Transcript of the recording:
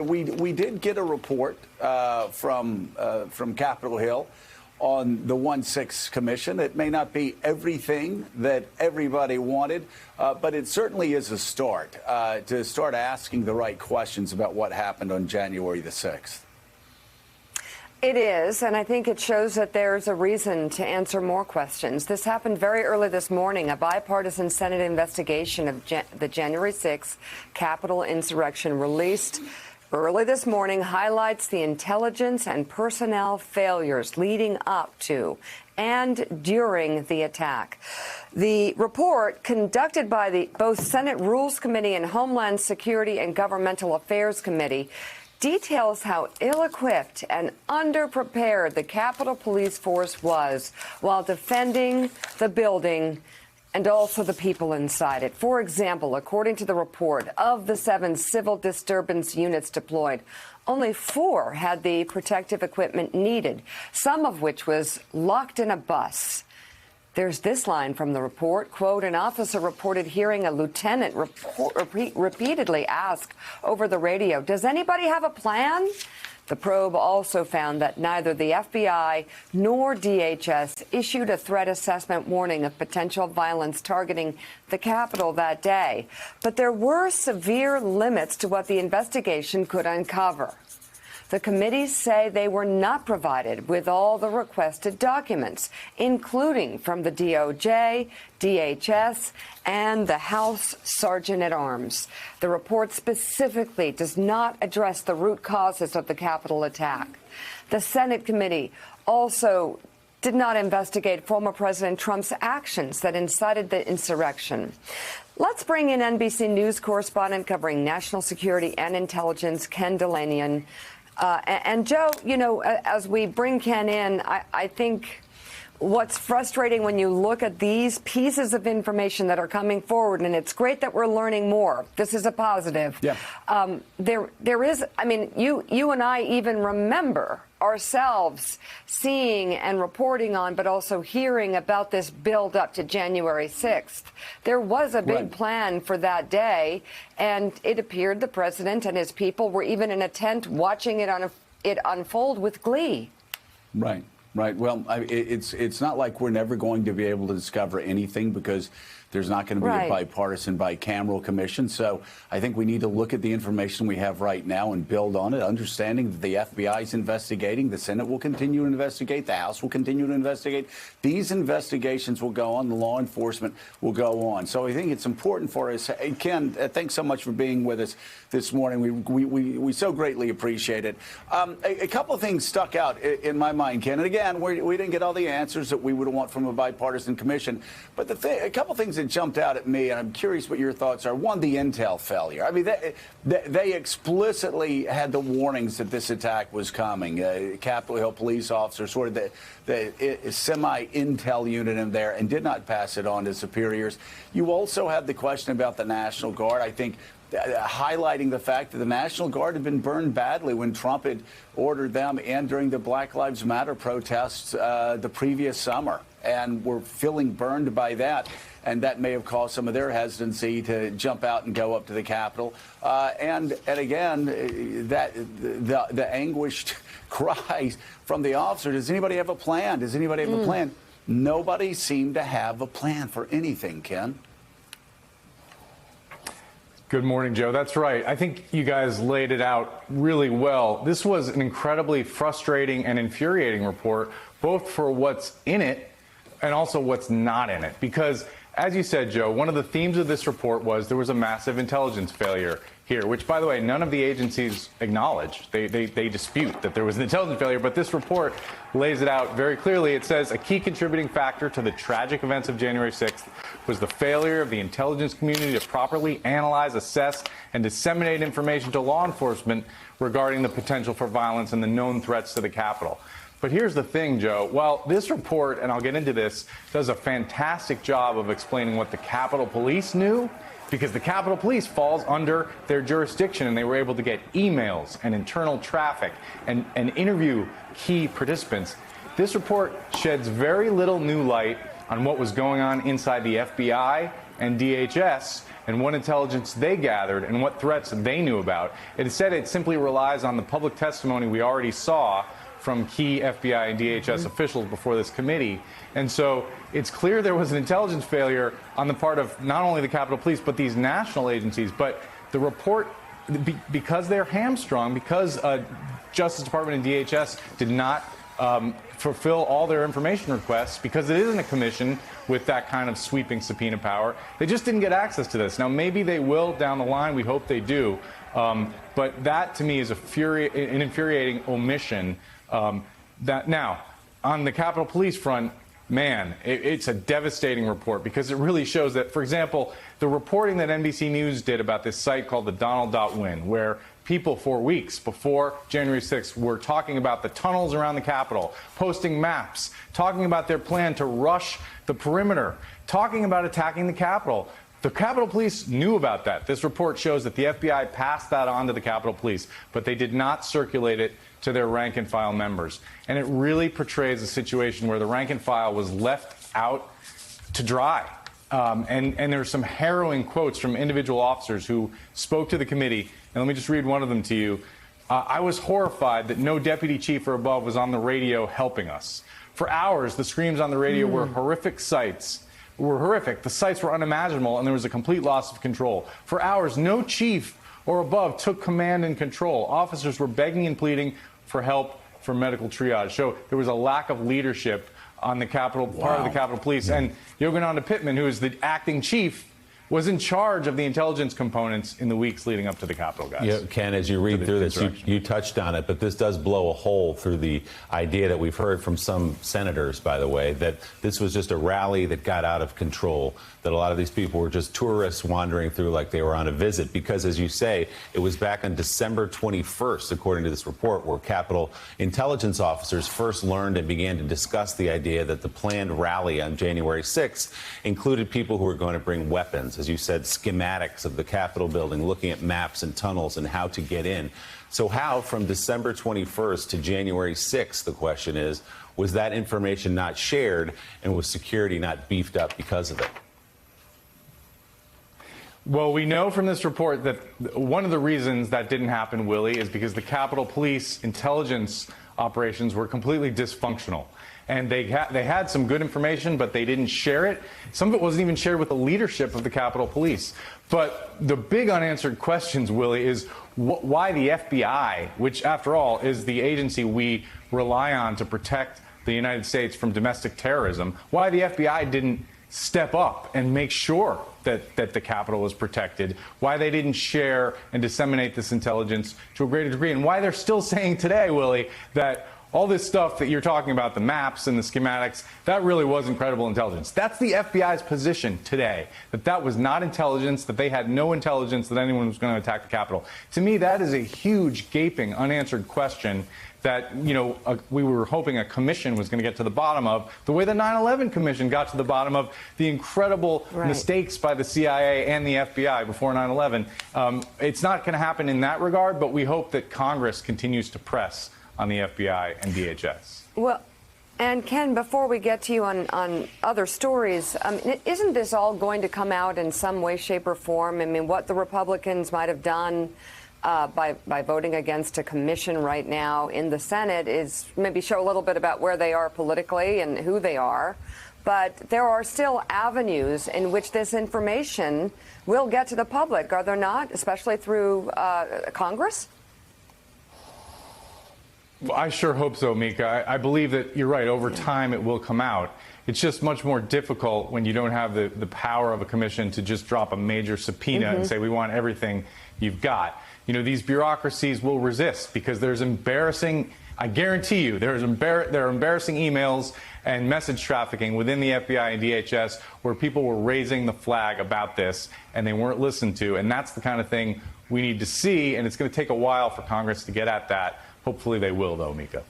We did get a report from Capitol Hill on the 1-6 Commission. It may not be everything that everybody wanted, but it certainly is a start to start asking the right questions about what happened on January the 6th. It is, and I think it shows that there's a reason to answer more questions. This happened very early this morning. A bipartisan Senate investigation of the January 6th Capitol insurrection released early this morning highlights the intelligence and personnel failures leading up to and during the attack. The report, conducted by both Senate Rules Committee and Homeland Security and Governmental Affairs Committee, details how ill-equipped and underprepared the Capitol Police Force was while defending the building and also the people inside it. For example, according to the report, of the 7 civil disturbance units deployed, only 4 had the protective equipment needed, some of which was locked in a bus. There's this line from the report, quote, an officer reported hearing a lieutenant repeatedly ask over the radio, does anybody have a plan? The probe also found that neither the FBI nor DHS issued a threat assessment warning of potential violence targeting the Capitol that day. But there were severe limits to what the investigation could uncover. The committees say they were not provided with all the requested documents, including from the DOJ, DHS, and the House Sergeant-at-Arms. The report specifically does not address the root causes of the Capitol attack. The Senate committee also did not investigate former President Trump's actions that incited the insurrection. Let's bring in NBC News correspondent covering national security and intelligence, Ken Dilanian. And Joe, you know, as we bring Ken in, I think what's frustrating when you look at these pieces of information that are coming forward, and it's great that we're learning more. This is a positive. Yeah. There is, I mean, you and I even remember ourselves seeing and reporting on, but also hearing about this build up to January 6th. There was a big plan for that day, and it appeared the president and his people were even in a tent watching it unfold with glee. Right. Right. Well, it's not like we're never going to be able to discover anything because there's not going to be a bipartisan, bicameral commission. So I think we need to look at the information we have right now and build on it, understanding that the FBI is investigating, the Senate will continue to investigate, the House will continue to investigate. These investigations will go on, the law enforcement will go on. So I think it's important for us. Ken, thanks so much for being with us this morning. We so greatly appreciate it. A couple of things stuck out in my mind, Ken. And again, we didn't get all the answers that we would want from a bipartisan commission. But a couple of things that jumped out at me, and I'm curious what your thoughts are. One, the intel failure. I mean, they explicitly had the warnings that this attack was coming. Capitol Hill police officer, sort of the semi-intel unit in there, and did not pass it on to superiors. You also had the question about the National Guard. I think highlighting the fact that the National Guard had been burned badly when Trump had ordered them and during the Black Lives Matter protests the previous summer, and were feeling burned by that. And that may have caused some of their hesitancy to jump out and go up to the Capitol. And again, the anguished cries from the officer, does anybody have a plan? Does anybody have a plan? Nobody seemed to have a plan for anything, Ken. Good morning, Joe. That's right. I think you guys laid it out really well. This was an incredibly frustrating and infuriating report, both for what's in it and also what's not in it. Because, as you said, Joe, one of the themes of this report was there was a massive intelligence failure here, which, by the way, none of the agencies acknowledge. They dispute that there was an intelligence failure, but this report lays it out very clearly. It says a key contributing factor to the tragic events of January 6th was the failure of the intelligence community to properly analyze, assess, and disseminate information to law enforcement regarding the potential for violence and the known threats to the Capitol. But here's the thing, Joe. Well, this report, and I'll get into this, does a fantastic job of explaining what the Capitol Police knew, because the Capitol Police falls under their jurisdiction, and they were able to get emails and internal traffic and interview key participants. This report sheds very little new light on what was going on inside the FBI and DHS and what intelligence they gathered and what threats they knew about. Instead, it simply relies on the public testimony we already saw from key FBI and DHS officials before this committee. And so it's clear there was an intelligence failure on the part of not only the Capitol Police, but these national agencies. But the report, because they're hamstrung, because Justice Department and DHS did not fulfill all their information requests, because it isn't a commission with that kind of sweeping subpoena power, they just didn't get access to this. Now, maybe they will down the line. We hope they do. But that, to me, is an infuriating omission. Now, on the Capitol Police front, man, it's a devastating report, because it really shows that, for example, the reporting that NBC News did about this site called the Donald.win, where people for weeks before January 6th were talking about the tunnels around the Capitol, posting maps, talking about their plan to rush the perimeter, talking about attacking the Capitol. The Capitol Police knew about that. This report shows that the FBI passed that on to the Capitol Police, but they did not circulate it to their rank and file members. And it really portrays a situation where the rank and file was left out to dry. And there are some harrowing quotes from individual officers who spoke to the committee. And let me just read one of them to you. I was horrified that no deputy chief or above was on the radio helping us. For hours, the screams on the radio were horrific. The sights were unimaginable, and there was a complete loss of control. For hours, no chief or above took command and control. Officers were begging and pleading for help for medical triage. So there was a lack of leadership on the Capitol, part of the Capitol Police. And Yogananda Pittman, who is the acting chief, was in charge of the intelligence components in the weeks leading up to the Capitol, guys. Yeah, Ken, as you read through this, you touched on it, but this does blow a hole through the idea that we've heard from some senators, by the way, that this was just a rally that got out of control, that a lot of these people were just tourists wandering through like they were on a visit. Because, as you say, it was back on December 21st, according to this report, where Capitol intelligence officers first learned and began to discuss the idea that the planned rally on January 6th included people who were going to bring weapons. As you said, schematics of the Capitol building, looking at maps and tunnels and how to get in. So how, from December 21st to January 6th, the question is, was that information not shared, and was security not beefed up because of it? Well, we know from this report that one of the reasons that didn't happen, Willie, is because the Capitol Police intelligence operations were completely dysfunctional. And they had some good information, but they didn't share it. Some of it wasn't even shared with the leadership of the Capitol Police. But the big unanswered questions, Willie, is why the FBI, which, after all, is the agency we rely on to protect the United States from domestic terrorism, why the FBI didn't step up and make sure that the Capitol was protected, why they didn't share and disseminate this intelligence to a greater degree, and why they're still saying today, Willie, that all this stuff that you're talking about, the maps and the schematics, that really wasn't credible intelligence. That's the FBI's position today, that that was not intelligence, that they had no intelligence that anyone was going to attack the Capitol. To me, that is a huge, gaping, unanswered question that, you know, we were hoping a commission was going to get to the bottom of, the way the 9/11 Commission got to the bottom of the incredible mistakes by the CIA and the FBI before 9/11. It's not going to happen in that regard, but we hope that Congress continues to press on the FBI and DHS. Well, and Ken, before we get to you on other stories, isn't this all going to come out in some way, shape, or form? I mean, what the Republicans might have done by voting against a commission right now in the Senate is maybe show a little bit about where they are politically and who they are. But there are still avenues in which this information will get to the public, are there not, especially through Congress? Well, I sure hope so, Mika. I believe that you're right. Over time, it will come out. It's just much more difficult when you don't have the power of a commission to just drop a major subpoena and say, we want everything you've got. You know, these bureaucracies will resist because there's embarrassing, I guarantee you, there are embarrassing emails and message trafficking within the FBI and DHS where people were raising the flag about this and they weren't listened to. And that's the kind of thing we need to see. And it's going to take a while for Congress to get at that. Hopefully they will, though, Mika.